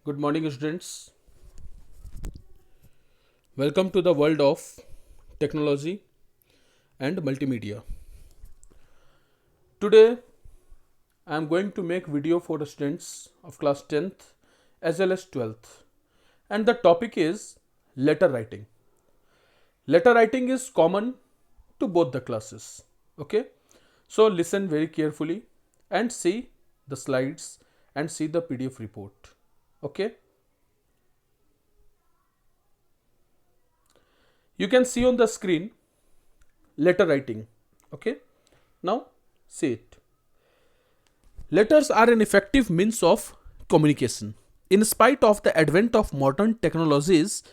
Good morning, students. Welcome to the world of technology and multimedia. Today, I am going to make video for the students of class 10th as well as 12th. And the topic is letter writing. Letter writing is common to both the classes. Okay. So listen very carefully and see the slides and see the PDF report. Okay. You can see on the screen letter writing. Okay. Now see it. Letters are an effective means of communication. In spite of the advent of modern technologies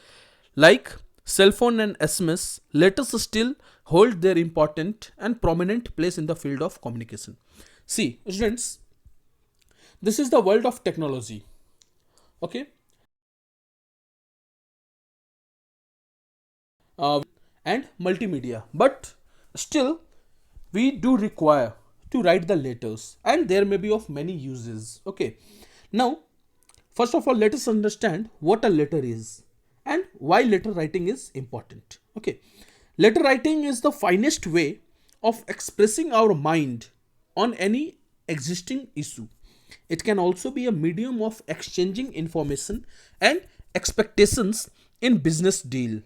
like cell phone and SMS, letters still hold their important and prominent place in the field of communication. See, students, this is the world of technology. Okay. And multimedia, but still we do require to write the letters and there may be of many uses. Okay, now first of all let us understand what a letter is and why letter writing is important. Okay, letter writing is the finest way of expressing our mind on any existing issue. It can also be a medium of exchanging information and expectations in business deal.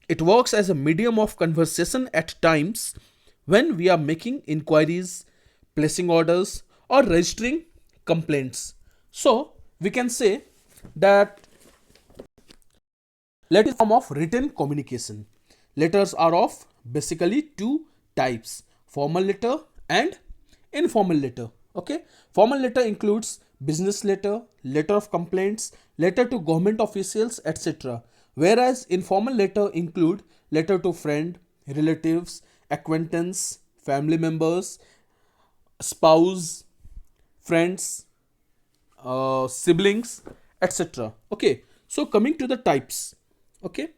It works as a medium of conversation at times when we are making inquiries, placing orders, or registering complaints. So, we can say that letter is a form of written communication. Letters are of basically two types: formal letter and informal letter. Okay, formal letter includes business letter, letter of complaints, letter to government officials, etc. Whereas informal letter include letter to friend, relatives, acquaintance, family members, spouse, friends, siblings, etc. Okay, so coming to the types. Okay,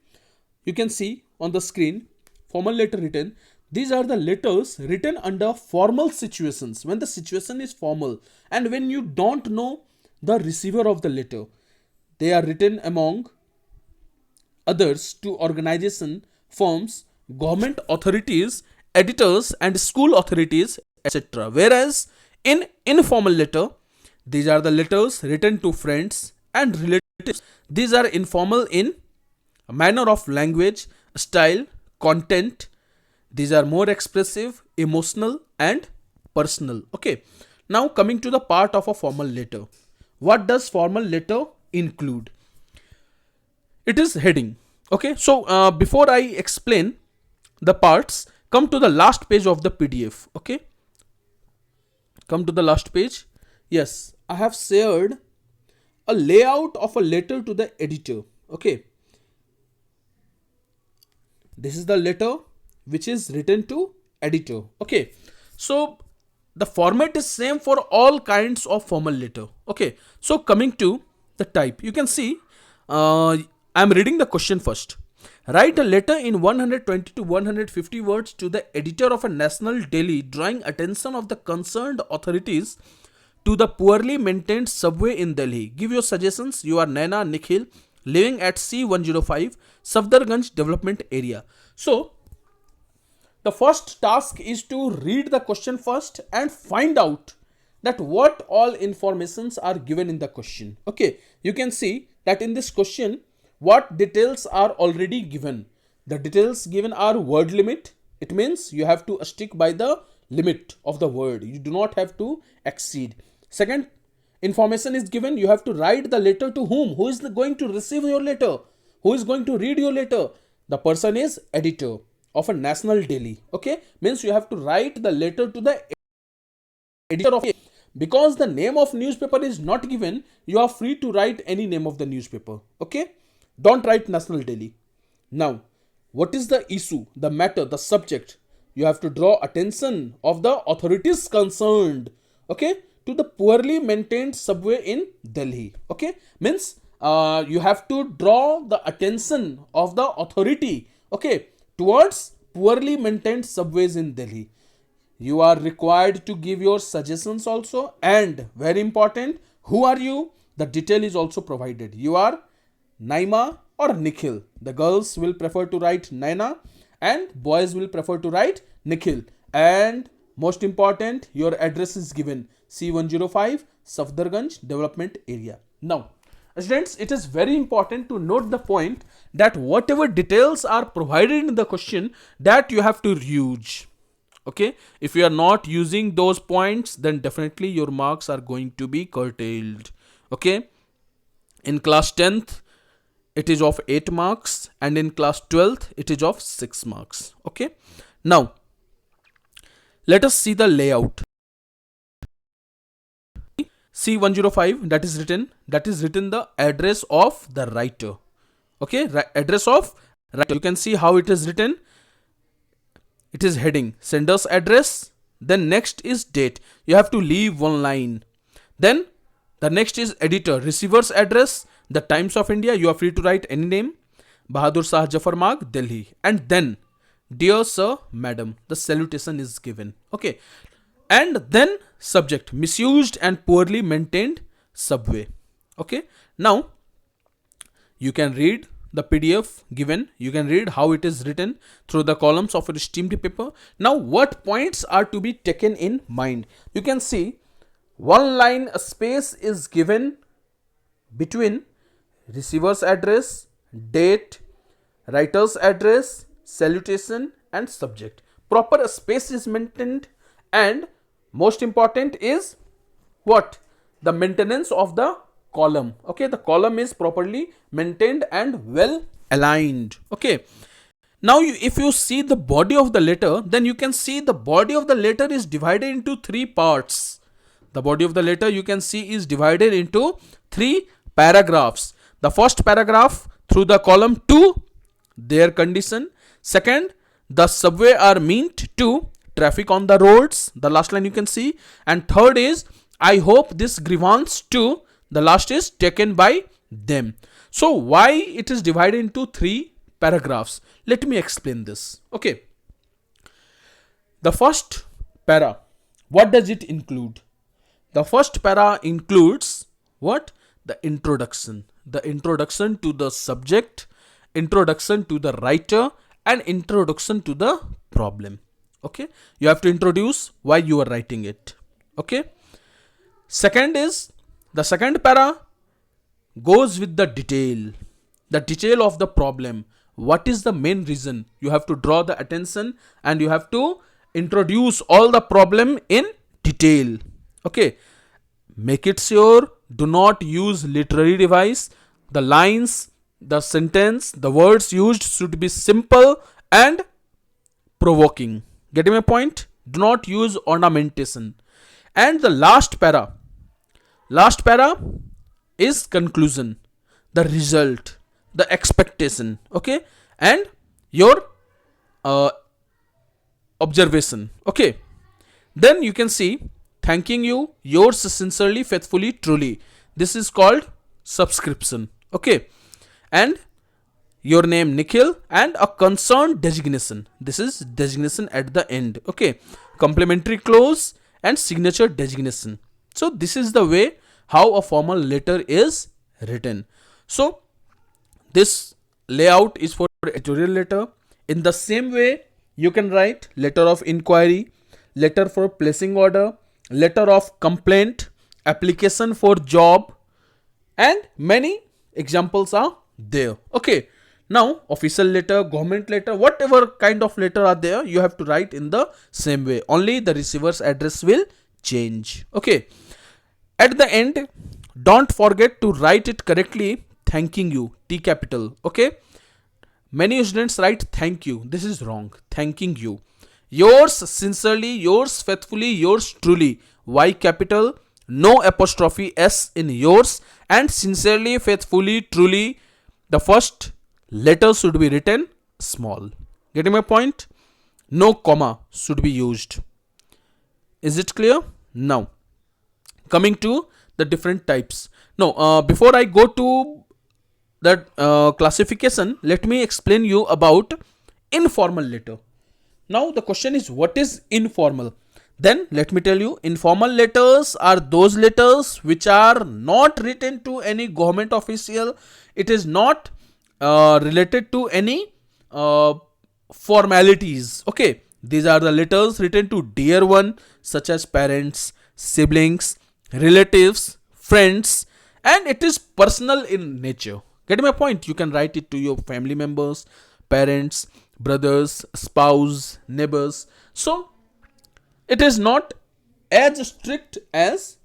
you can see on the screen formal letter written. These are the letters written under formal situations, when the situation is formal and when you don't know the receiver of the letter. They are written among others to organization, firms, government authorities, editors and school authorities, etc. Whereas in informal letter, these are the letters written to friends and relatives. These are informal in manner of language, style, content. These are more expressive, emotional and personal. Okay, now coming to the part of a formal letter. What does formal letter include? It is heading. Okay, so before I explain the parts, come to the last page of the PDF. Okay, come to the last page. Yes, I have shared a layout of a letter to the editor. Okay, this is the letter which is written to editor. Okay, so the format is same for all kinds of formal letter. Okay, so coming to the type, you can see I'm reading the question first. Write a letter in 120 to 150 words to the editor of a national daily drawing attention of the concerned authorities to the poorly maintained subway in Delhi. Give your suggestions. You are Naina Nikhil, living at C105 Safdarganj Development Area. So the first task is to read the question first and find out that what all informations are given in the question. Okay, you can see that in this question what details are already given. The details given are word limit. It means you have to stick by the limit of the word. You do not have to exceed. Second, information is given. You have to write the letter to whom? Who is going to receive your letter? Who is going to read your letter? The person is editor of a national daily. Okay, means you have to write the letter to the editor of. Because the name of newspaper is not given, you are free to write any name of the newspaper. Okay, don't write national daily. Now what is the issue, the matter, the subject? You have to draw attention of the authorities concerned, okay, to the poorly maintained subway in Delhi. Okay, means you have to draw the attention of the authority, okay, towards poorly maintained subways in Delhi. You are required to give your suggestions also, and very important, who are you? the detail is also provided. You are Naima or Nikhil. The girls will prefer to write Naina and boys will prefer to write Nikhil. And most important, your address is given C105 Safdarganj Development Area. Now, students, it is very important to note the point that whatever details are provided in the question, that you have to use. Okay, if you are not using those points, then definitely your marks are going to be curtailed. Okay, in class 10th it is of 8 marks and in class 12th it is of 6 marks. Okay, now let us see the layout. C105, that is written the address of the writer. Okay, address of writer. You can see how it is written. It is heading sender's address, then next is date. You have to leave one line. Then the next is editor, receiver's address, the Times of India. You are free to write any name. Bahadur Shah Jafar Marg, Delhi. And then dear sir, madam, the salutation is given. Okay, and then subject, misused and poorly maintained subway. Okay, now you can read the PDF given. You can read how it is written through the columns of a steamed paper. Now what points are to be taken in mind? You can see one line space is given between receiver's address, date, writer's address, salutation and subject. Proper space is maintained, and most important is what? The maintenance of the column. Okay, the column is properly maintained and well aligned. Okay, now if you see the body of the letter, then you can see the body of the letter is divided into 3 parts. The body of the letter, you can see, is divided into 3 paragraphs. The first paragraph through the column 2, their condition. Second, the subway are meant to traffic on the roads. The last line you can see. And third is, I hope this grievance too. The last is taken by them. So why it is divided into 3 paragraphs? Let me explain this. Okay. The first para, what does it include? The first para includes what? The introduction. The introduction to the subject, introduction to the writer, and introduction to the problem. Okay, you have to introduce why you are writing it. Okay, second is, the second para goes with the detail of the problem. What is the main reason? You have to draw the attention and you have to introduce all the problem in detail. Okay, make it sure, do not use literary device. The lines, the sentence, the words used should be simple and provoking. Getting my point? Do not use ornamentation. And the last para is conclusion, the result, the expectation. Okay, and your observation. Okay, then you can see, thanking you, yours sincerely, faithfully, truly. This is called subscription. Okay, and your name Nikhil and a concerned designation. This is designation at the end. Okay, complimentary clause and signature designation. So this is the way how a formal letter is written. So this layout is for editorial letter. In the same way, you can write letter of inquiry, letter for placing order, letter of complaint, application for job, and many examples are there. Okay, now official letter, government letter, whatever kind of letter are there, you have to write in the same way. Only the receiver's address will change. Okay, at the end, don't forget to write it correctly. Thanking you, T capital. Okay, many students write thank you. This is wrong. Thanking you. Yours sincerely, yours faithfully, yours truly. Y capital, no apostrophe S in yours, and sincerely, faithfully, truly, the first letter should be written small. Getting my point? No comma should be used. Is it clear? Now, coming to the different types. Now, before I go to that classification, let me explain you about informal letter. Now, the question is, what is informal? Then let me tell you, informal letters are those letters which are not written to any government official. It is not related to any uh, formalities. Okay, these are the letters written to dear one, such as parents, siblings, relatives, friends, and it is personal in nature. Getting my point? You can write it to your family members, parents, brothers, spouse, neighbors. So it is not as strict as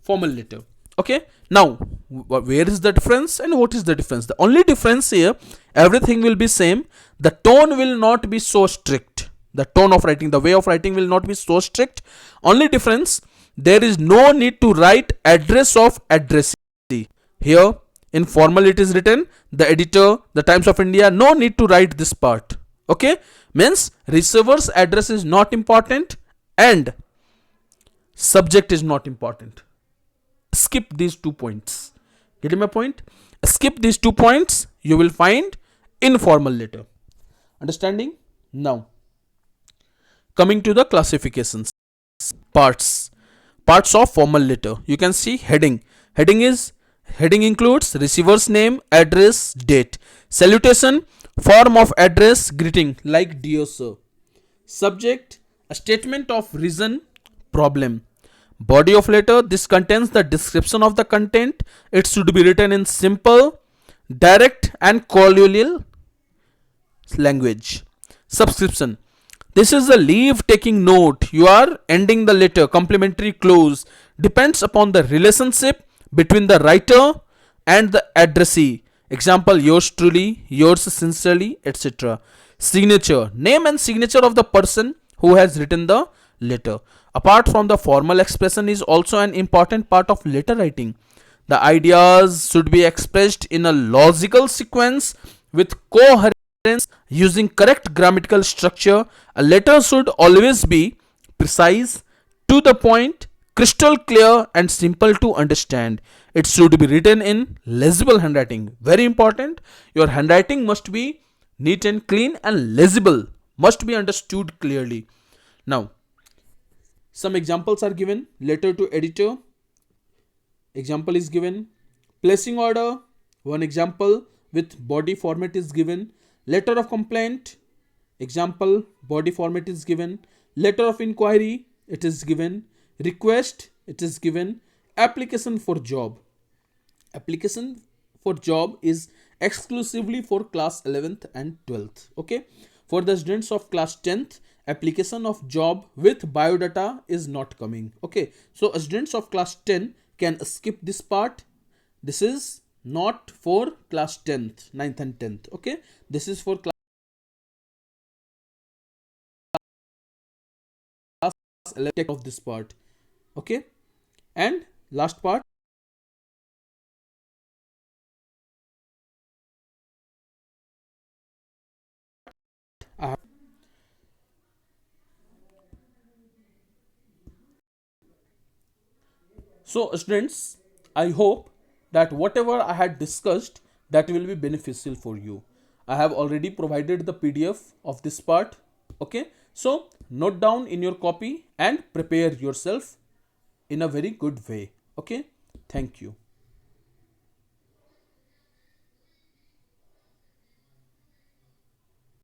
formal letter. Okay, now where is the difference and what is the difference? The only difference here, everything will be same. The tone will not be so strict. The tone of writing, the way of writing will not be so strict. Only difference, there is no need to write address of addressee. Here in formal it is written the editor, the Times of India, no need to write this part. Okay, means receiver's address is not important and subject is not important. Skip these 2 points. Getting my point? Skip these 2 points, you will find informal letter. Understanding? Now coming to the classifications. Parts of formal letter. You can see heading. Heading includes receiver's name, address, date. Salutation, form of address, greeting like dear sir. Subject, a statement of reason, problem. Body of letter, this contains the description of the content. It should be written in simple, direct and colloquial language. Subscription, this is a leave taking note. You are ending the letter. Complimentary clause depends upon the relationship between the writer and the addressee. Example, yours truly, yours sincerely, etc. Signature, name and signature of the person who has written the letter. Apart from the formal expression is also an important part of letter writing. The ideas should be expressed in a logical sequence with coherence using correct grammatical structure. A letter should always be precise, to the point, crystal clear and simple to understand. It should be written in legible handwriting. Very important. Your handwriting must be neat and clean and legible. Must be understood clearly. Now, some examples are given. Letter to editor. Example is given. Placing order. One example with body format is given. Letter of complaint. Example, body format is given. Letter of inquiry. It is given. Request. It is given. Application for job. Application for job is exclusively for class 11th and 12th. Okay. For the students of class 10th, application of job with biodata is not coming. Okay, so students of class 10 can skip this part. This is not for class 10th, 9th and 10th. Okay, this is for class 11th of this part. Okay, and last part, I have. So students, I hope that whatever I had discussed, that will be beneficial for you. I have already provided the PDF of this part. Okay, so note down in your copy and prepare yourself in a very good way. Okay, thank you.